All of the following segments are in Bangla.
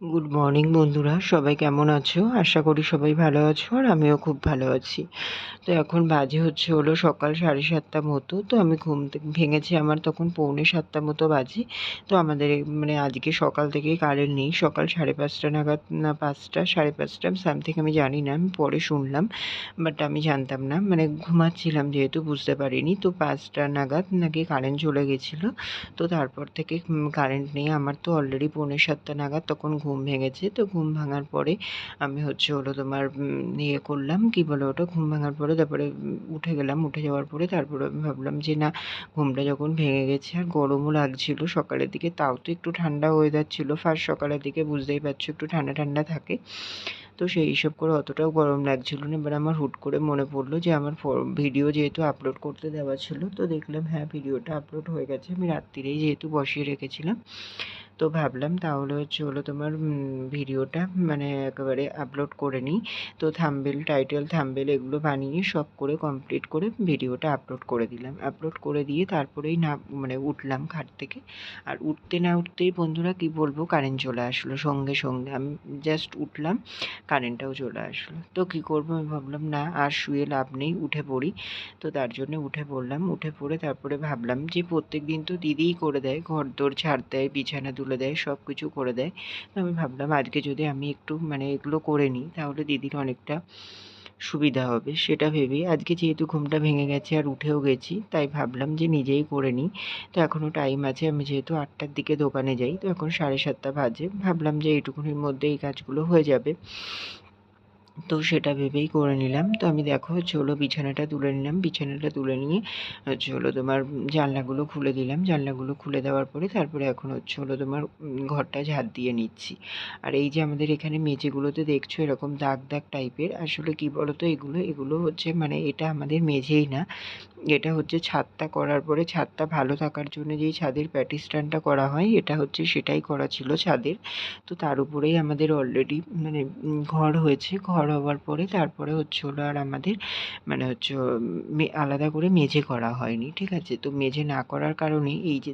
গুড মর্নিং বন্ধুরা, সবাই কেমন আছো? আশা করি সবাই ভালো আছো, আর আমিও খুব ভালো আছি। তো এখন বাজে হলো সকাল 7:30 মতো। তো আমি ঘুম থেকে ভেঙেছি, আমার তখন 6:45 মতো বাজে। তো আমাদের মানে আজকে সকাল থেকেই কারেন্ট নেই। সকাল 5:30 নাগাদ, না 5টা 5:30 সামথিং, আমি জানি না, আমি পরে শুনলাম, বাট আমি জানতাম না, মানে ঘুমাচ্ছিলাম যেহেতু বুঝতে পারিনি। তো 5টা নাগাদ নাকি কারেন্ট চলে গেছিলো। তো তারপর থেকে কারেন্ট নেই। আমার তো অলরেডি 6:45 নাগাদ তখন ঘুম ভেঙেছে। তো ঘুম ভাঙার পরে আমি তোমার ইয়ে করলাম, কী বলে ওটা, ঘুম ভাঙার পরে তারপরে উঠে গেলাম। উঠে যাওয়ার পরে তারপরে আমি ভাবলাম যে না, ঘুমটা যখন ভেঙে গেছে আর গরমও লাগছিল সকালের দিকে, তাও তো একটু ঠান্ডা ওয়েদার ছিল। ফার্স্ট সকালের দিকে বুঝতেই পারছো একটু ঠান্ডা ঠান্ডা থাকে। তো সেই হিসেব করে অতটাও গরম লাগছিল না। এবার আমার হুট করে মনে পড়লো যে আমার ভিডিও যেহেতু আপলোড করতে দেওয়া ছিল, তো দেখলাম হ্যাঁ ভিডিওটা আপলোড হয়ে গেছে। আমি রাত্রিরেই যেহেতু বসিয়ে রেখেছিলাম, তো ভাবলাম তাহলে তোমার ভিডিওটা মানে একেবারে আপলোড করে নিই। তো থাম্বনেল, টাইটেল, থাম্বনেল এগুলো বানিয়ে সব করে কমপ্লিট করে ভিডিওটা আপলোড করে দিলাম। আপলোড করে দিয়ে তারপরেই না মানে উঠলাম খাট থেকে। আর উঠতে না উঠতেই বন্ধুরা কী বলবো, কারেন্ট চলে আসলো সঙ্গে সঙ্গে। আমি জাস্ট উঠলাম, কারেন্টটাও চলে আসলো। তো কী করবো, আমি ভাবলাম না আর শুয়ে লাভ নেই, উঠে পড়ি। তো তার জন্যে উঠে পড়লাম। উঠে পড়ে তারপরে ভাবলাম যে প্রত্যেক দিন তো দিদিই করে দেয়, ঘরদোর ঝাড় দেয়, বিছানা তুলে দেয়, সব কিছু করে দেয়। তো আমি ভাবলাম আজকে যদি আমি একটু মানে এগুলো করে নিই, তাহলে দিদির অনেকটা সুবিধা হবে। সেটা ভেবেই আজকে যেহেতু ঘুমটা ভেঙে গেছে আর উঠেও গেছি, তাই ভাবলাম যে নিজেই করে নিই। তো এখনও টাইম আছে, আমি যেহেতু 8টার দিকে দোকানে যাই, তো এখন 7:30 বাজে। ভাবলাম যে এইটুকুনির মধ্যে এই কাজগুলো হয়ে যাবে। তো সেটা ভেবেই করে নিলাম। তো আমি দেখো বিছানাটা তুলে নিলাম। বিছানাটা তুলে নিয়ে তোমার জানলাগুলো খুলে দিলাম। জানলাগুলো খুলে দেওয়ার পরে তারপরে এখন তোমার ঘরটা ঝাড় দিয়ে নিচ্ছি। আর এই যে আমাদের এখানে মেঝেগুলোতে দেখছো এরকম দাগ দাগ টাইপের, আসলে কি বলো তো, এগুলো মানে এটা আমাদের মেঝেই না, এটা ছাদটা করার পরে, ছাদটা ভালো থাকার জন্য যেই ছাদের প্যাটিস্টানটা করা হয়, এটা সেটাই করা ছিল ছাদের। তো তার উপরেই আমাদের অলরেডি মানে ঘর হয়েছে। ঘর হওয়ার পরে তারপরে আর আমাদের মানে আলাদা করে মেঝে করা হয়নি, ঠিক আছে? তো মেঝে না করার কারণে এই যে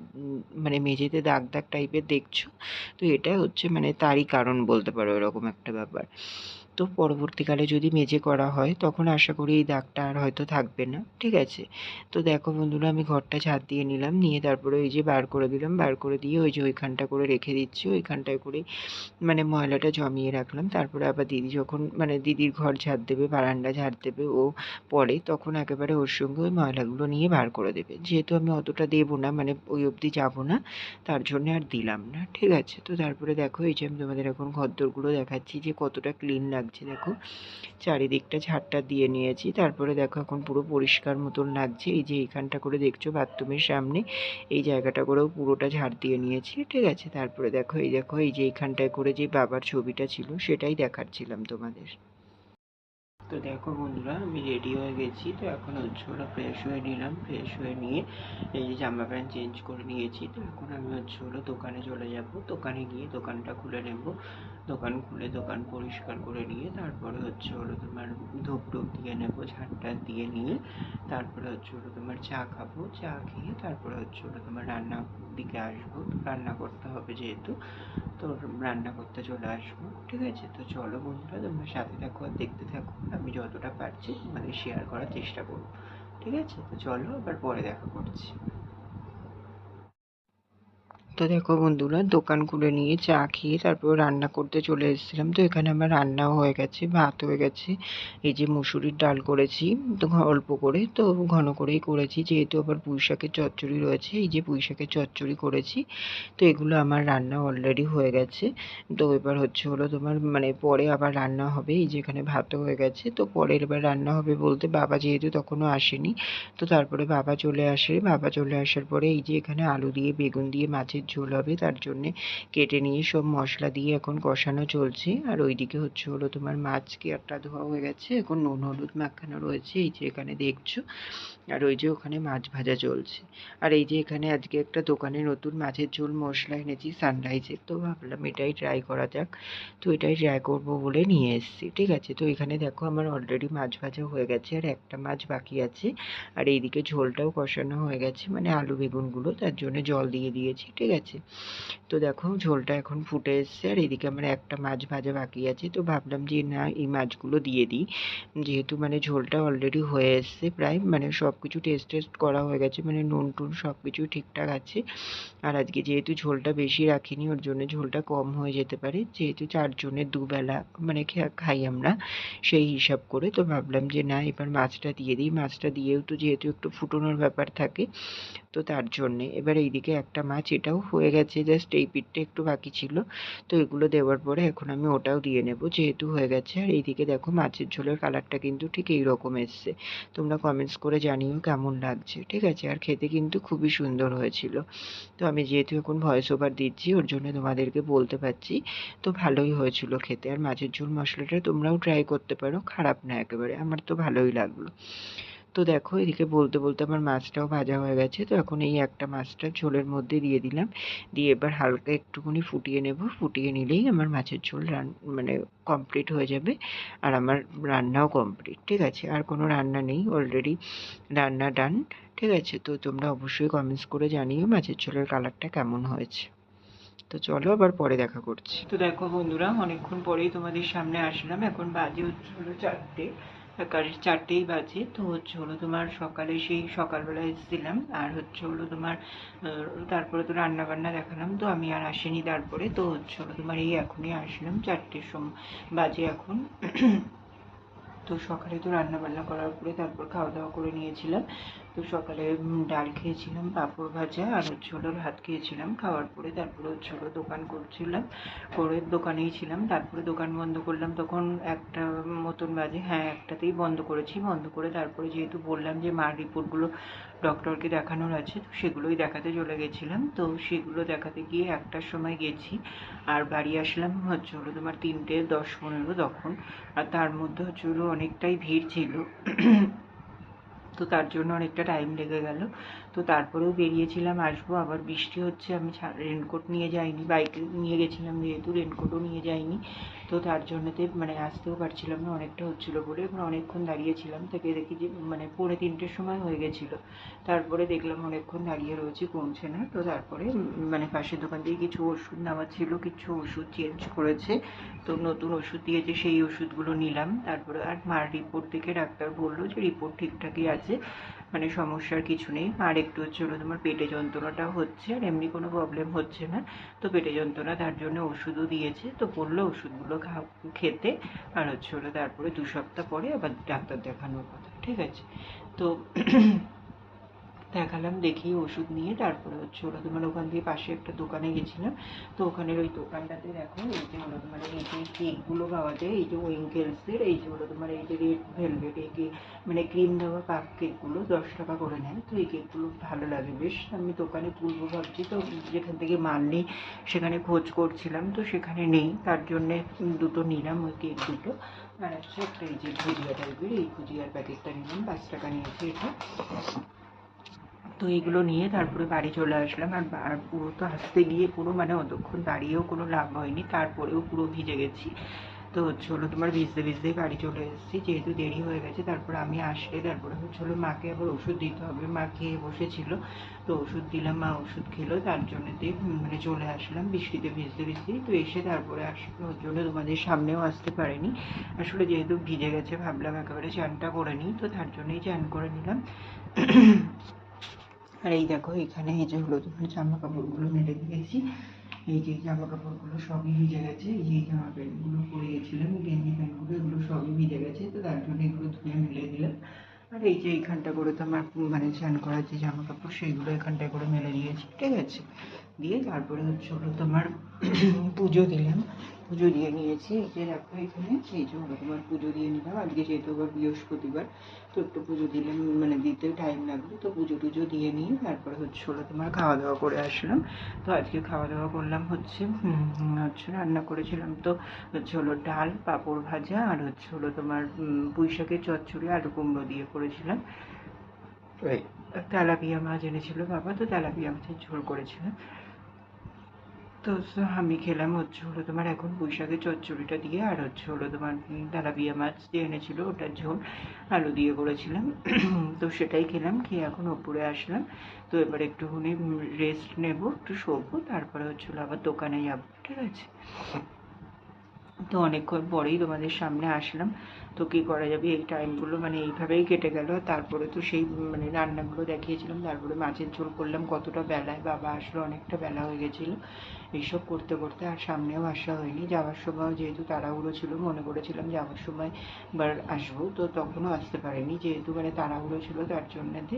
মানে মেঝেতে দাগ দাগ টাইপের দেখছো, তো এটা মানে তারই কারণ বলতে পারো, এরকম একটা ব্যাপার। তো পরবর্তীকালে যদি মেঝে করা হয় তখন আশা করি এই দাগটা আর হয়তো থাকবে না, ঠিক আছে? তো দেখো বন্ধুরা, আমি ঘরটা ঝাড় দিয়ে নিলাম, নিয়ে তারপরে ওই যে বার করে দিলাম। বার করে দিয়ে ওই যে ওইখানটা করে রেখে দিচ্ছি। ওইখানটায় করে মানে ময়লাটা জমিয়ে রাখলাম। তারপরে আবার দিদি যখন মানে দিদির ঘর ঝাড় দেবে, বারান্দা ঝাড় দেবে ও পরে, তখন একেবারে ওর সঙ্গে ওই ময়লাগুলো নিয়ে বার করে দেবে। যেহেতু আমি অতটা দেবো না, মানে ওই অবধি যাবো না, তার জন্যে আর দিলাম না, ঠিক আছে? তো তারপরে দেখো এই যে আমি তোমাদের এখন ঘরদোরগুলো দেখাচ্ছি যে কতটা ক্লিন লাগছে। দেখো চারিদিকটা ঝাড়টা দিয়ে নিয়েছি। তারপরে দেখো এখন পুরো পরিষ্কার মতন লাগছে। এই যে এইখানটা করে দেখছো বাথরুমের সামনে, এই জায়গাটা করেও পুরোটা ঝাড় দিয়ে নিয়েছি, ঠিক আছে? তারপরে দেখো এই যে এইখানটায় করে যে বাবার ছবিটা ছিল, সেটাই দেখাচ্ছিলাম তোমাদের। তো দেখো বন্ধুরা, আমি রেডি হয়ে গেছি। তো এখন ফ্রেশ হয়ে নিলাম। ফ্রেশ হয়ে নিয়ে এই যে জামা প্যান্ট চেঞ্জ করে নিয়েছি। তো এখন আমি দোকানে চলে যাব। দোকানে গিয়ে দোকানটা খুলে নেব। দোকান খুলে দোকান পরিষ্কার করে নিয়ে তারপরে তোমার ধূপ টুপ দিয়ে নেবো, ঝাঁটটা দিয়ে নিয়ে তারপরে তোমার চা খাবো। চা খেয়ে তারপরে তোমার রান্নার দিকে আসবো। রান্না করতে হবে যেহেতু, তো রান্না করতে চলে আসবো, ঠিক আছে? তো চলো বন্ধুরা, তোমরা সাথে থাকো আর দেখতে থাকো। আমি যতটা পারছি তোমাদের শেয়ার করার চেষ্টা করবো, ঠিক আছে? তো চলো আবার পরে দেখা করছি। তো দেখো বন্ধুরা, দোকান খুলে নিয়ে চা খেয়ে তারপর রান্না করতে চলে এসেছিলাম। তো এখানে আমার রান্নাও হয়ে গেছে, ভাত হয়ে গেছে। এই যে মুসুরির ডাল করেছি, তো অল্প করে, তো ঘন করেই করেছি, যেহেতু আবার পুঁই শাকের চচ্চড়ি রয়েছে। এই যে পুঁই শাকের চচ্চড়ি করেছি। তো এগুলো আমার রান্না অলরেডি হয়ে গেছে। তো এবার তোমার মানে পরে আবার রান্না হবে। এই যে এখানে ভাতও হয়ে গেছে, তো পরের এবার রান্না হবে বলতে বাবা যেহেতু তখনও আসেনি, তো তারপরে বাবা চলে আসে। বাবা চলে আসার পরে এই যে এখানে আলু দিয়ে বেগুন দিয়ে মাছের ঝোল হবে, তার জন্যে কেটে নিয়ে সব মশলা দিয়ে এখন কষানো চলছে। আর ওইদিকে তোমার মাছ কেয়ারটা ধোয়া হয়ে গেছে, এখন নুন হলুদ মাখানো রয়েছে, এই যে এখানে দেখছো। আর ওই যে ওখানে মাছ ভাজা চলছে। আর এই যে এখানে আজকে একটা দোকানে নতুন মাছের ঝোল মশলা এনেছি সানরাইজের, তো ভাবলাম এটাই ট্রাই করা যাক। তো এটাই ট্রাই করবো বলে নিয়ে এসেছি, ঠিক আছে। তো এখানে দেখো আমার অলরেডি মাছ ভাজা হয়ে গেছে আর একটা মাছ বাকি আছে। আর এইদিকে ঝোলটাও কষানো হয়ে গেছে, মানে আলু বেগুনগুলো, তার জন্য জল দিয়ে দিয়েছি, ঠিক আছে। তো দেখো ঝোলটা এখন ফুটে এসছে আর এদিকে আমার একটা মাছ ভাজা বাকি আছে। তো ভাবলাম যে না, এই মাছগুলো দিয়ে দিই, যেহেতু মানে ঝোলটা অলরেডি হয়ে এসছে প্রায়, মানে সব কিছু টেস্ট করা হয়ে গেছে, মানে নুন টুন সব কিছু ঠিকঠাক আছে। আর আজকে যেহেতু ঝোলটা বেশি রাখিনি, ওর জন্য ঝোলটা কম হয়ে যেতে পারে, যেহেতু 4 জনের দুবেলা মানে খাই আমরা, সেই হিসাব করে। তো ভাবলাম যে না, এবার মাছটা দিয়ে দিই। মাছটা দিয়েও তো যেহেতু একটু ফুটোনোর ব্যাপার থাকে, তো তার জন্যে এবার এইদিকে একটা মাছ এটাও হয়ে গেছে, জাস্ট এই পিঠটা একটু বাকি ছিল। তো এগুলো দেওয়ার পরে এখন আমি ওটাও দিয়ে নেব, যেহেতু হয়ে গেছে। আর এইদিকে দেখো মাছের ঝোলের কালারটা কিন্তু ঠিক এইরকম এসছে। তোমরা কমেন্টস করে জানিও কেমন লাগছে, ঠিক আছে। আর খেতে কিন্তু খুবই সুন্দর হয়েছিল। তো আমি যেহেতু এখন ভয়েস ওভার দিচ্ছি, ওর জন্য তোমাদেরকে বলতে পারছি। তো ভালোই হয়েছিল খেতে। আর মাছের ঝোল মশলাটা তোমরাও ট্রাই করতে পারো, খারাপ না একেবারে, আমার তো ভালোই লাগলো। তো দেখো এদিকে বলতে বলতে আমার মাছটাও ভাজা হয়ে গেছে। তো এখন এই একটা মাছটা ঝোলের মধ্যে দিয়ে দিলাম, দিয়ে এবার হালকা একটুখানি ফুটিয়ে নেব। ফুটিয়ে নিলেই আমার মাছের ঝোল মানে কমপ্লিট হয়ে যাবে। আর আমার রান্নাও কমপ্লিট, ঠিক আছে। আর কোনো রান্না নেই, অলরেডি রান্না ডান, ঠিক আছে। তো তোমরা অবশ্যই কমেন্টস করে জানিও মাছের ঝোলের কালারটা কেমন হয়েছে। তো চলো আবার পরে দেখা করছি। তো দেখো বন্ধুরা, অনেকক্ষণ পরেই তোমাদের সামনে আসলাম। এখন বাজে হচ্ছে হলো 4টে, কারেক্ট 4টেই বাজে। তো হচ্ছে হলো তোমার সকালে সেই সকালবেলা এসেছিলাম, আর হচ্ছে হলো তোমার তারপরে তো রান্না বান্না দেখালাম, তো আমি আর আসিনি তারপরে। তো হচ্ছে হলো তোমার এই এখনই আসলাম, 4টের সময় বাজে এখন। তো সকালে তো রান্না বান্না করার পরে তারপর খাওয়া দাওয়া করে নিয়েছিলাম। তো সকালে ডাল খেয়েছিলাম, পাঁপড় ভাজা, আর হচ্ছে হলো ভাত খেয়েছিলাম। খাওয়ার পরে তারপরে হচ্ছে হলো দোকান করছিলাম, করে দোকানেই ছিলাম। তারপরে দোকান বন্ধ করলাম তখন 1টা মতন বাজে, হ্যাঁ 1টাতেই বন্ধ করেছি। বন্ধ করে তারপরে যেহেতু বললাম যে মার রিপোর্টগুলো ডক্টরকে দেখানোর আছে, তো সেগুলোই দেখাতে চলে গেছিলাম। তো সেগুলো দেখাতে গিয়ে 1টার সময় গেছি, আর বাড়ি আসলাম হচ্ছে হলো তোমার 3:10-15 তখন। আর তার মধ্যে হচ্ছে হলো অনেকটাই ভিড় ছিল, তো তার জন্য অনেকটা টাইম লেগে গেল। তো তারপরেও বেরিয়েছিলাম, আসবো, আবার বৃষ্টি হচ্ছে। আমি রেনকোট নিয়ে যাইনি, বাইকে নিয়ে গেছিলাম যেহেতু, রেনকোটও নিয়ে যাইনি। তো তার জন্যতে মানে আসতেও পারছিলাম না, অনেকটা হচ্ছিলো বলে। এবং অনেকক্ষণ দাঁড়িয়েছিলাম, থেকে দেখি যে মানে 2:45 সময় হয়ে গেছিলো। তারপরে দেখলাম অনেকক্ষণ দাঁড়িয়ে রয়েছি, কমছে না। তো তারপরে মানে পাশের দোকান থেকে কিছু ওষুধ নেওয়া ছিল, কিছু ওষুধ চেঞ্জ করেছে, তো নতুন ওষুধ দিয়েছে, সেই ওষুধগুলো নিলাম। তারপরে আর মার রিপোর্ট দেখে ডাক্তার বললো যে রিপোর্ট ঠিকঠাকই আছে, মানে সমস্যার কিছু নেই। আর একটু হচ্ছে হলো তোমার পেটে যন্ত্রণাটা হচ্ছে, আর এমনি কোনো প্রবলেম হচ্ছে না। তো পেটে যন্ত্রণা, তার জন্য ওষুধও দিয়েছে। তো বললো ওষুধগুলো খেতে, আর হচ্ছে হলো তারপরে 2 সপ্তাহ পরে আবার ডাক্তার দেখানোর কথা, ঠিক আছে। তো দেখালাম, দেখিয়ে ওষুধ নিয়ে তারপরে হচ্ছে হলো তোমার ওখান দিয়ে পাশে একটা দোকানে গেছিলাম। তো ওখানের ওই দোকানটাতে দেখো এই যে হলো তোমার এই যে কেকগুলো পাওয়া যায়, এই যে ওয়েঙ্কেলসের, এই যে হলো তোমার এই যে রেড ভেলভেট, এই কেক মানে ক্রিম দেওয়া কাপ কেকগুলো 10 টাকা করে নেয়। তো এই কেকগুলো ভালো লাগে বেশ। আমি দোকানে তুলবো ভাবছি, তো যেখান থেকে মাল নেই সেখানে খোঁজ করছিলাম, তো সেখানে নেই, তার জন্যে দুটো নিলাম ওই কেক দুটো। আর হচ্ছে একটা এই যে ভুজিয়া টাইপের, এই ভুজিয়ার প্যাকেটটা নিলাম, 5 টাকা নিয়েছে এটা। তো এগুলো নিয়ে তারপরে বাড়ি চলে আসলাম। আর পুরো তো আসতে গিয়ে পুরো মানে অতক্ষণ দাঁড়িয়েও কোনো লাভ হয়নি, তারপরেও পুরো ভিজে গেছি। তো হচ্ছে হলো তোমার ভিজতে ভিজতেই বাড়ি চলে এসেছি, যেহেতু দেরি হয়ে গেছে। তারপরে আমি আসলে তারপরে হচ্ছে হলো মাকে আবার ওষুধ দিতে হবে, মা খেয়ে বসেছিল। তো ওষুধ দিলাম, মা ওষুধ খেলো, তার জন্যতে মানে চলে আসলাম বৃষ্টিতে ভিজতে ভিজতেই। তো এসে তারপরে আসলে ওর জন্য তোমাদের সামনেও আসতে পারিনি, আসলে যেহেতু ভিজে গেছে ভাবলাম একেবারে চানটা করে নিই, তো তার জন্যই চান করে নিলাম। আর এই দেখো এখানে এই যে হলো তোমার জামা কাপড়গুলো মেলে দিয়েছি, এই যে জামা কাপড়গুলো সবই ভিজে গেছে। এই যে জামা প্যান্টগুলো পরে গেছিলাম, গেঞ্জি প্যান্টগুলো, এগুলো সবই ভিজে গেছে, তো তার জন্য এগুলো ধুয়ে মেলে দিলাম। আর এই যে এইখানটা করে তো আমার মানে স্নান করার যে জামা কাপড় সেইগুলো এখানটায় করে মেলে দিয়েছি, ঠিক আছে। দিয়ে তারপরে হচ্ছে হলো তোমার পুজো দিলাম, পুজো দিয়ে নিয়েছি। এই যে দেখো এখানে এই যে হলো তোমার পুজো দিয়ে নিলাম, আজকে যেহেতু আবার বৃহস্পতিবার, তো একটু পুজো দিলে মানে দিতে টাইম লাগবে। তো পুজো টুজো দিয়ে নিয়ে তারপরে হচ্ছে হলো তোমার খাওয়া দাওয়া করে আসলাম। তো আজকে খাওয়া দাওয়া করলাম হচ্ছে হচ্ছে রান্না করেছিলাম তো হচ্ছে হলো ডাল, পাঁপড় ভাজা, আর হচ্ছে হলো তোমার পুঁই শাকের চচ্চড়ি আলু কুমড়ো দিয়ে করেছিলাম। তেলাপিয়া মাছ এনেছিল বাবা, তো তেলাপিয়া মাছের ঝোল করেছিলাম। তো আমি খেলাম হচ্ছে হলো তোমার এখন পুঁইশাকের চচ্চড়িটা দিয়ে, আর হচ্ছে হলো তোমার তেলাপিয়া মাছ দিয়ে এনেছিল ওটার ঝোল আলু দিয়ে করেছিলাম। তো সেটাই খেলাম, খেয়ে এখন ওপরে আসলাম। তো এবার একটুখানি রেস্ট নেব, একটু শোবো, তারপরে হচ্ছে হলো আবার দোকানে যাবো, ঠিক আছে। তো অনেকক্ষণ পরেই তোমাদের সামনে আসলাম। তো কী করা যাবে, এই টাইমগুলো মানে এইভাবেই কেটে গেল। তারপরে তো সেই মানে রান্নাগুলো দেখিয়েছিলাম, তারপরে মাছের ঝোল করলাম কতটা বেলায়, বাবা আসলো অনেকটা বেলা হয়ে গেছিলো। এইসব করতে করতে আর সামনেও আসা হয়নি। যাওয়ার সময় যেহেতু তাড়াহুড়ো ছিল, মনে করেছিলাম যাওয়ার সময় এবার আসবো, তো তখনও আসতে পারিনি, যেহেতু মানে তাড়াহুড়ো ছিল তার জন্যে।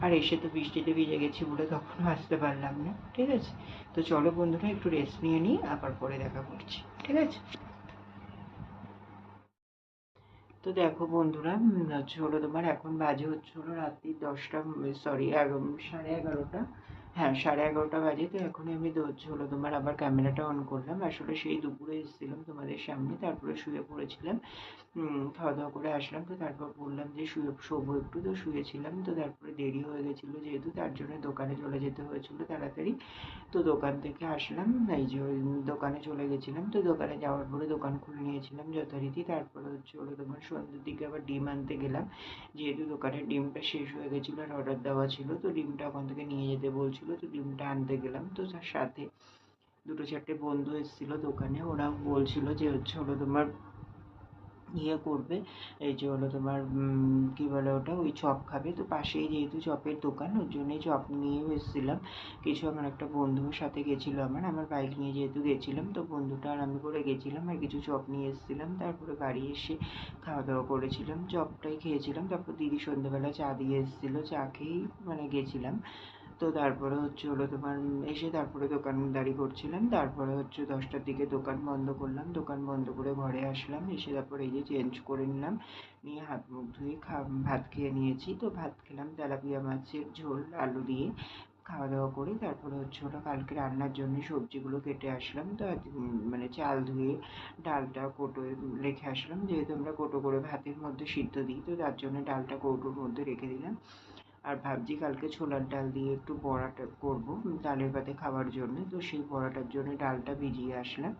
আর এসে তো বৃষ্টিতে ভিজে গেছি বলে তখনও আসতে পারলাম না, ঠিক আছে। তো চলো বন্ধুরা একটু রেস্ট নিয়ে নিই, আবার পরে দেখা করছি, ঠিক আছে। তো দেখো বন্ধুরা, হচ্ছে হলো তোমার এখন বাজে হচ্ছে হলো রাত্রি 10টা, সরি 11:30। হ্যাঁ, 11:30 বাজে। তো এখনই আমি তো হচ্ছে হলো তোমার আবার ক্যামেরাটা অন করলাম। আসলে সেই দুপুরে এসেছিলাম তোমাদের সামনে, তারপরে শুয়ে পড়েছিলাম। খাওয়া দাওয়া করে আসলাম, তো তারপর বললাম যে শোবো একটু, তো শুয়েছিলাম। তো তারপরে দেরি হয়ে গেছিলো যেহেতু, তার জন্য দোকানে চলে যেতে হয়েছিল তাড়াতাড়ি। তো দোকান থেকে আসলাম, এই যে ওই দোকানে চলে গেছিলাম। তো দোকানে যাওয়ার পরে দোকান খুলে নিয়েছিলাম যথারীতি। তারপরে হচ্ছে হলো তোমার সন্ধ্যের দিকে আবার ডিম আনতে গেলাম, যেহেতু দোকানের ডিমটা শেষ হয়ে গেছিলো আর অর্ডার দেওয়া ছিল। তো ডিমটা ওখান থেকে নিয়ে যেতে বলছিল, তো ডিমটা আনতে গেলাম। তো তার সাথে দুটো চারটে বন্ধু এসেছিলো দোকানে, ওরাও বলছিল যে হচ্ছে হলো তোমার ইয়ে করবে, এই যে হলো তোমার কী বলে ওটা, ওই চপ খাবে। তো পাশেই যেহেতু চপের দোকান, ওর জন্যই চপ নিয়েও এসেছিলাম কিছু। আমার একটা বন্ধুর সাথে গেছিলো, আমার বাইক নিয়ে যেহেতু গেছিলাম, তো বন্ধুটা আর আমি করে গেছিলাম, আর কিছু চপ নিয়ে এসেছিলাম। তারপরে বাড়ি এসে খাওয়া দাওয়া করেছিলাম, চপটাই খেয়েছিলাম। তারপর দিদি সন্ধ্যেবেলা চা দিয়ে এসেছিলো, চা খেয়েই মানে গেছিলাম। তো তারপরে হচ্ছে হলো তোমার এসে তারপরে দোকানদারি করছিলাম। তারপরে হচ্ছে 10টার দিকে দোকান বন্ধ করলাম, দোকান বন্ধ করে ঘরে আসলাম। এসে তারপরে এই যে চেঞ্জ করে নিলাম, নিয়ে হাত মুখ ধুয়ে ভাত খেয়ে নিয়েছি। তো ভাত খেলাম তেলাপিয়া মাছের ঝোল আলু দিয়ে। খাওয়া দাওয়া করে তারপরে হচ্ছে হলো কালকে রান্নার জন্য সবজিগুলো কেটে আসলাম। তো মানে চাল ধুয়ে ডালটা কৌটোয় রেখে আসলাম, যেহেতু আমরা কৌটো করে ভাতের মধ্যে সিদ্ধ দিই, তো তার জন্য ডালটা কৌটোর মধ্যে রেখে দিলাম। আর ভাবছি কালকে ছোলার ডাল দিয়ে একটু বড়াটা করবো ডালের পাতে খাওয়ার জন্য। তো সেই বড়াটার জন্য ডালটা ভিজিয়ে আসলাম,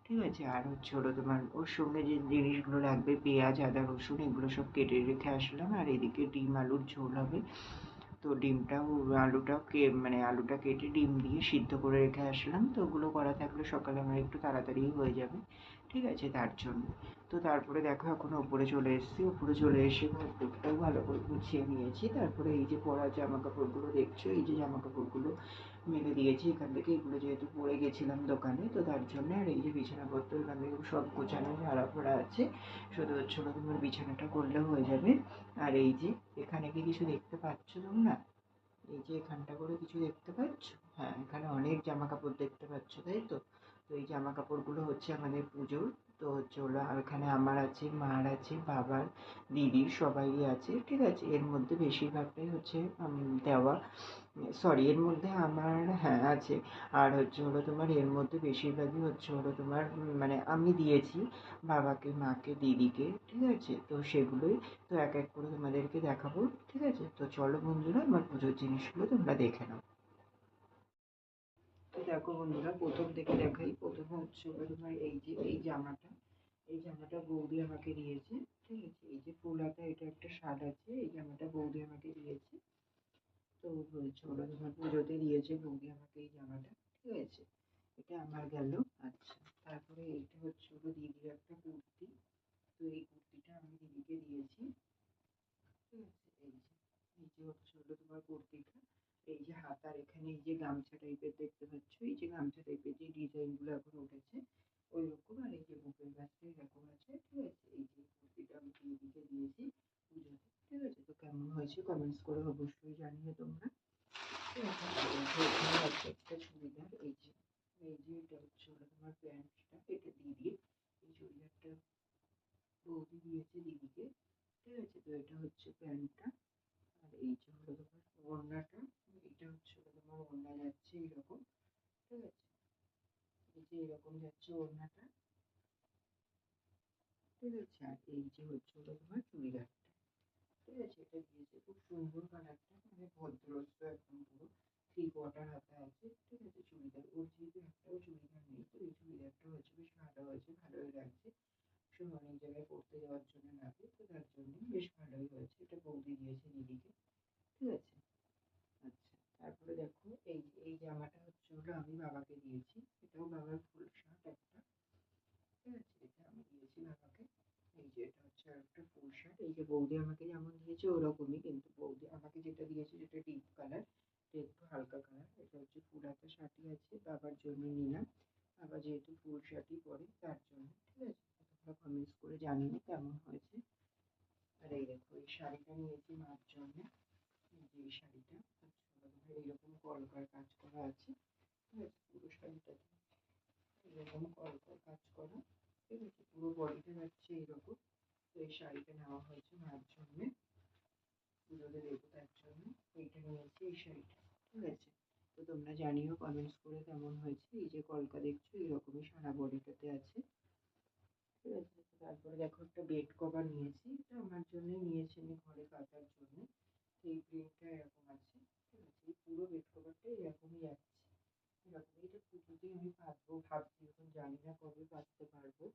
ঠিক আছে। আর হচ্ছে হলো তোমার ওর সঙ্গে যে জিনিসগুলো লাগবে, পেঁয়াজ আদা রসুন এগুলো সব কেটে রেখে আসলাম। আর এদিকে ডিম আলুর ঝোল হবে। তো ডিমটাও আলুটাও মানে আলুটা কেটে ডিম দিয়ে সিদ্ধ করে রেখে আসলাম। তো ওগুলো করা থাকলে সকালে আমার একটু তাড়াতাড়ি হয়ে যাবে, ঠিক আছে, তার জন্য। তো তারপরে দেখো এখন ওপরে চলে এসেছি, ওপরে চলে এসে ঘরটাও ভালো করে গুছিয়ে নিয়েছি। তারপরে এই যে পরা জামা কাপড়গুলো দেখছো, এই যে জামা কাপড়গুলো মেলে দিয়েছি এখান থেকে, এগুলো যেহেতু পরে গেছিলাম দোকানে, তো তার জন্য। আর এই যে বিছানাপত্র এখান থেকে সব গোছানো ঝাড়া পড়া আছে, শুধু হচ্ছে হলো তোমার বিছানাটা করলেও হয়ে যাবে। আর এই যে এখানে কি কিছু দেখতে পাচ্ছ তোমরা, এই যে এখানটা করে কিছু দেখতে পাচ্ছ? হ্যাঁ, এখানে অনেক জামা কাপড় দেখতে পাচ্ছ, তাই তো। তো এই জামা কাপড়গুলো হচ্ছে আমাদের পুজোর। তো হচ্ছে হলো এখানে আমার আছে, মার আছে, বাবার, দিদির, সবাইই আছে, ঠিক আছে। এর মধ্যে বেশিরভাগটাই হচ্ছে দেওয়া, সরি এর মধ্যে আমার, হ্যাঁ আছে। আর হচ্ছে হলো তোমার এর মধ্যে বেশিরভাগই হচ্ছে হলো তোমার মানে আমি দিয়েছি বাবাকে, মাকে, দিদিকে, ঠিক আছে। তো সেগুলোই তো এক এক করে তোমাদেরকে দেখাবো, ঠিক আছে। তো চলো বন্ধুরা আমার পুজোর জিনিসগুলো তোমরা দেখে নাও। তো দেখো বন্ধুরা, প্রথম থেকে দেখাই। প্রথমে হচ্ছে হলো তোমার এই যে এই জামাটা বৌদি আমাকে দিয়েছে, ঠিক আছে। এই যে ফুল হাতা, এটা একটা শার্ট আছে, এই জামাটা বৌদি আমাকে দিয়েছে। তো বলছে ওরা তোমার পুজোতে দিয়েছে বৌদি আমাকে এই জামাটা, ঠিক আছে। এটা আমার গেল। আচ্ছা, তারপরে এইটা হচ্ছে হলো দিদির একটা কুর্তি। তো এই কুর্তিটা আমি দিদিকে দিয়েছি, ঠিক আছে। এই যে হচ্ছে হলো তোমার কুর্তিটা। এই যে হাতার এখানে এই যে গামছা টাইপের দেখতে পাচ্ছ, এই যে গামছা টাইপের যে ডিজাইনগুলো এখন উঠেছে ওই রকম। আর এই যে বুকের কাছে এরকম আছে, ঠিক আছে। এই যে কুর্তিটা আমি দিদিকে দিয়েছি পুজোতে, ঠিক আছে। তো কেমন হয়েছে কমেন্টস করে অবশ্যই জানিয়ে তোমরা, ঠিক আছে। আর এই যে এখানে আছে একটা চুড়িদার, এই যে এটা হচ্ছে হলো তোমার প্যান্টটা, এটা দিদির। এই চুড়িদারটা বৌদি দিয়েছে দিদিকে, ঠিক আছে। তো এটা হচ্ছে প্যান্টটা। আর এই যে হলো তোমার ওড়নাটা, এটা হচ্ছে হলো তোমার ওড়না যাচ্ছে এরকম, ঠিক আছে। এই যে এরকম যাচ্ছে ওড়নাটা, ঠিক আছে। আর এই যে হচ্ছে হলো তোমার চুড়িদারটা, ঠিক আছে, এটা দিয়েছে খুব সুন্দর কালারটা, মানে ভদ্রস্ত একদম পুরো 3/4 হাতা আছে। ঠিক আছে, চুড়িদার ওর যেহেতু একটাও চুড়িদার নেই, তো এই চুড়িদারটা হচ্ছে বেশ ভালো হয়েছে, ভালোই লাগছে। অনেক জায়গায় পড়তে যাওয়ার জন্য লাগে, তো তার জন্য বেশ ভালোই হয়েছে। এটা বৌদি দিয়েছে দিদিকে। ঠিক আছে। আচ্ছা, তারপরে দেখো এই জামাটা হচ্ছে হলো আমি বাবাকে দিয়েছি। এটাও বাবার ফুল শার্ট একটা। ঠিক আছে, এটা আমি দিয়েছি বাবাকে। এই যে এটা হচ্ছে আরেকটা ফুল শার্ট। এই যে বৌদি আমাকে যেমন দিয়েছে ওরকমই, কিন্তু বৌদি আমাকে যেটা দিয়েছে সেটা ডিপ কালার, একটু হালকা কালার। এটা হচ্ছে ফুল হাতা শার্টই আছে, বাবার জন্য নিলাম। বাবা যেহেতু ফুল শার্টই পরে তার জন্য। ঠিক আছে, তোমরা কমেন্টস করে জানিও কেমন হয়েছে। আর এই দেখো এই শাড়িটা নিয়েছি মার জন্য। এই যে এই শাড়িটা হচ্ছে এইরকম কলকার কাজ করা আছে। ঠিক আছে, পুরো শাড়িটাতে এরকম কলকার কাজ করা। ঠিক আছে, পুরো বডিটা যাচ্ছে এরকম। তো এই শাড়িটা নেওয়া হয়েছে মার জন্য, পুজোতে দেবো তার জন্য। এইটা নিয়েছি এই শাড়িটা। ঠিক আছে, তো তোমরা জানিও কমেন্টস করে কেমন হয়েছে। এই যে কলকা দেখছো এরকমই সারা বডিটাতে আছে। ঠিক আছে, তারপরে দেখো একটা বেড কভার নিয়েছি, এটা আমার জন্যই নিয়েছি আমি ঘরে কাচার জন্য। এই প্রিন্টটা এরকম আছে। ঠিক আছে, এই পুরো বেড কভারটা এরকমই যাচ্ছে। এরকম এটা পুজোতেই আমি পাতবো ভাবছি, এখন জানি না কবে পাততে পারবো,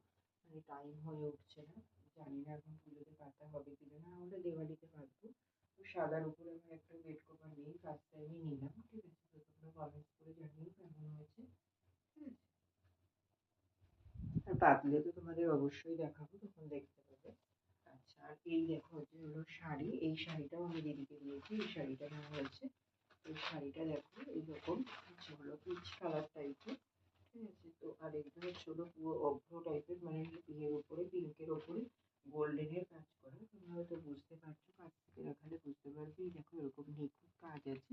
মানে টাইম হয়ে উঠছে না। জানি না এখন পুজোতে পাতা হবে কিনা, না হলে দেওয়ালিতে পাতবো। তো সাদার উপরে আমার একটা বেড কভার নেই, ফার্স্ট টাইমই নিলাম। ঠিক আছে, তো তোমরা কমেন্টস করে জানিও কেমন হয়েছে। ঠিক আছে, আর পাতলে তো তোমাদের অবশ্যই দেখাবো, তখন দেখতে পাবে। আচ্ছা, আর এই দেখো যে হলো শাড়ি, এই শাড়িটাও আমি দিদিকে দিয়েছি। এই শাড়িটা নেওয়া হয়েছে। এই শাড়িটা দেখো এইরকম হচ্ছে হলো পিচ কালার টাইপের। ঠিক আছে, তো আর এটা হচ্ছে হলো পুরো অভ্র টাইপের, মানে ইয়ের উপরে পিঙ্কের ওপরে গোল্ডেনের কাজ করা। তোমরা হয়তো বুঝতে পারছো, কাছ থেকে দেখালে বুঝতে পারবে। দেখো এরকম নিখুঁত কাজ আছে।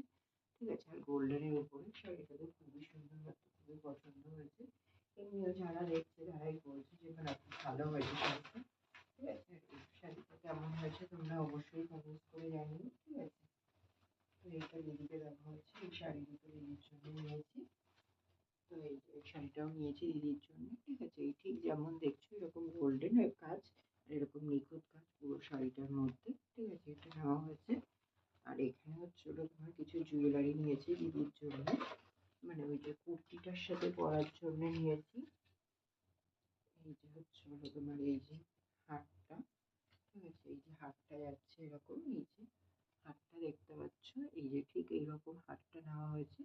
ঠিক আছে, আর গোল্ডেনের উপরে শাড়িটা তো খুবই সুন্দর লাগছে, খুবই পছন্দ হয়েছে। এমনিও যারা দেখছে তারাই বলছে যে না খুব ভালো হয়েছে শাড়িটা। ঠিক আছে, এই শাড়িটা কেমন হয়েছে তোমরা অবশ্যই কমেন্টস করে জানিও। ঠিক আছে, তো এইটা দিদিকে দেওয়া হয়েছে। এই শাড়ি দুটো দিদির জন্য নিয়েছি। তো এই যে এই শাড়িটাও নিয়েছি দিদির জন্য। ঠিক আছে, এই ঠিক যেমন দেখছো এরকম গোল্ডেন কাজ আর এরকম নিখুঁত কাজ পুরো শাড়িটার মধ্যে। ঠিক আছে, এটা নেওয়া হয়েছে। আর এখানে হচ্ছে হলো তোমার কিছু জুয়েলারি নিয়েছি দিদির জন্য, মানে ওই যে কুর্তিটার সাথে পরার জন্য নিয়েছি। এই যে হচ্ছে হলো তোমার এই যে হারটা। ঠিক আছে, এই যে হারটা যাচ্ছে এরকম, এই যে হারটা দেখতে পাচ্ছ, এই যে ঠিক এইরকম হারটা নেওয়া হয়েছে।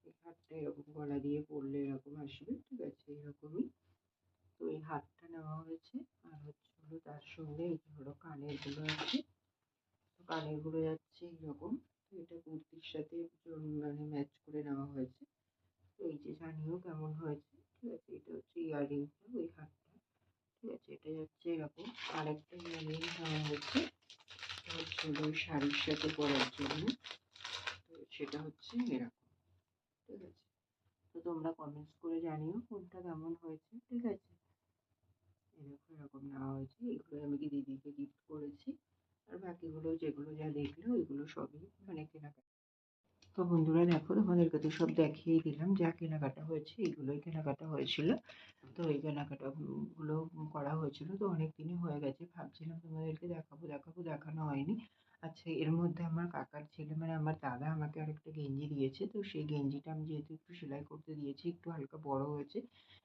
এই হারটা এরকম গলা দিয়ে পরলে এরকম আসবে। ঠিক আছে, এরকমই। তো এই হারটা নেওয়া হয়েছে। আর হচ্ছে হলো তার সঙ্গে এই যে হলো কানের গুলো আছে। তো কানের গুলো যাচ্ছে এইরকম। তো এটা কুর্তির সাথে মানে ম্যাচ করে নেওয়া হয়েছে। তো এই যে জানিও কেমন হয়েছে। ঠিক আছে, এটা হচ্ছে ইয়াররিংসটা, ওই হারটা। ঠিক আছে, এটা যাচ্ছে এরকম। আর একটা ইয়াররিং নেওয়া হয়েছে হচ্ছে হলো ওই শাড়ির সাথে পরার জন্য। তো সেটা হচ্ছে এরকম। ঠিক আছে, তো তোমরা কমেন্টস করে জানিও কোনটা কেমন হয়েছে। ঠিক আছে, এরকম নেওয়া হয়েছে। এগুলো আমি কি দিদিকে গিফট করেছি। আর বাকিগুলো যেগুলো যা দেখলে ওইগুলো সবই মানে কেনাকাটা। তো বন্ধুরা দেখো তোমাদেরকে তো সব দেখিয়েই দিলাম, যা কেনাকাটা হয়েছে এইগুলোই কেনাকাটা হয়েছিল। তো এই কেনাকাটাগুলো করা হয়েছিল, তো অনেক দিনই হয়ে গেছে। ভাবছিলাম তোমাদেরকে দেখাবো দেখাবো, দেখানো হয়নি। আচ্ছা, এর মধ্যে আমার কাকার ছেলে মানে আমার দাদা আমাকে আরেকটা গেঞ্জি দিয়েছে। তো সেই গেঞ্জিটা আমি যেহেতু একটু সেলাই করতে দিয়েছি, একটু হালকা বড় হয়েছে,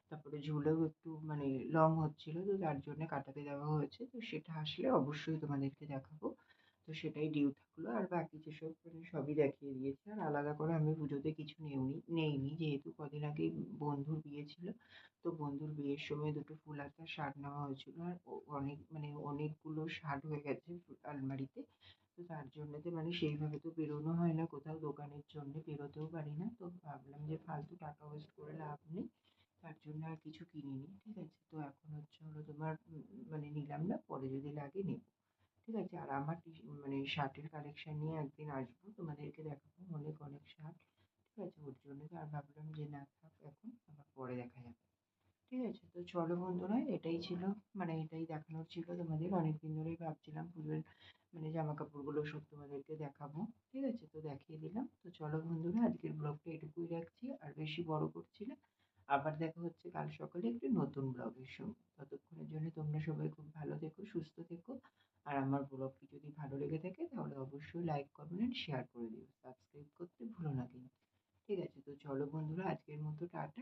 তারপরে ঝুলেও একটু মানে লং হচ্ছিল, তো তার জন্য কাটাতে দেওয়া হয়েছে। তো সেটা আসলে অবশ্যই তোমাদেরকে দেখাবো। তো সেটাই ডিউ থাকলো। আর বাকি যেসব মানে সবই দেখিয়ে দিয়েছি। আর আলাদা করে আমি পুজোতে কিছু নেইনি, যেহেতু কদিন আগে বন্ধুর বিয়ে ছিল। তো বন্ধুর বিয়ের সময় দুটো ফুল হাতা শার্ট নেওয়া হয়েছিল। আর অনেক মানে অনেকগুলো শার্ট হয়ে গেছে আলমারিতে। তো তার জন্যতে মানে সেইভাবে তো বেরোনো হয় না কোথাও, দোকানের জন্য বেরোতেও পারি না। তো ভাবলাম যে ফালতু টাকা ওয়েস্ট করে লাভ নেই, তার জন্য আর কিছু কিনিনি। ঠিক আছে, তো এখন হচ্ছে হলো তোমার মানে নিলাম না, পরে যদি লাগে নেব। ঠিক আছে, আর আমার মানে শার্টের কালেকশন নিয়ে একদিন আসবো, তোমাদেরকে দেখাবো অনেক অনেক শার্ট। ঠিক আছে, ওর জন্য তো আর ভাবলাম যে না থাক, এখন আবার পরে দেখা যাবে। ঠিক আছে, তো চলো বন্ধুরা, এটাই ছিল, মানে এটাই দেখানোর ছিল তোমাদের। অনেকদিন ধরেই ভাবছিলাম পুজোর মানে জামা কাপড়গুলো সব তোমাদেরকে দেখাবো। ঠিক আছে, তো দেখিয়ে দিলাম। তো চলো বন্ধুরা, আজকের ব্লগটা এটুকুই রাখছি, আর বেশি বড় করছি না। আবার দেখা হচ্ছে কাল সকালে একটি নতুন ব্লগের সঙ্গে। ততক্ষণের জন্য তোমরা সবাই খুব ভালো থেকো, সুস্থ থেকো। আর আমার ব্লগটি যদি ভালো ভালো লেগে থাকে তাহলে অবশ্যই লাইক, কমেন্ট অ্যান্ড শেয়ার করে দিও। সাবস্ক্রাইব করতে ভুলো না কিন্তু। ঠিক আছে? তো চলো বন্ধুরা, আজকের মতো টাটা।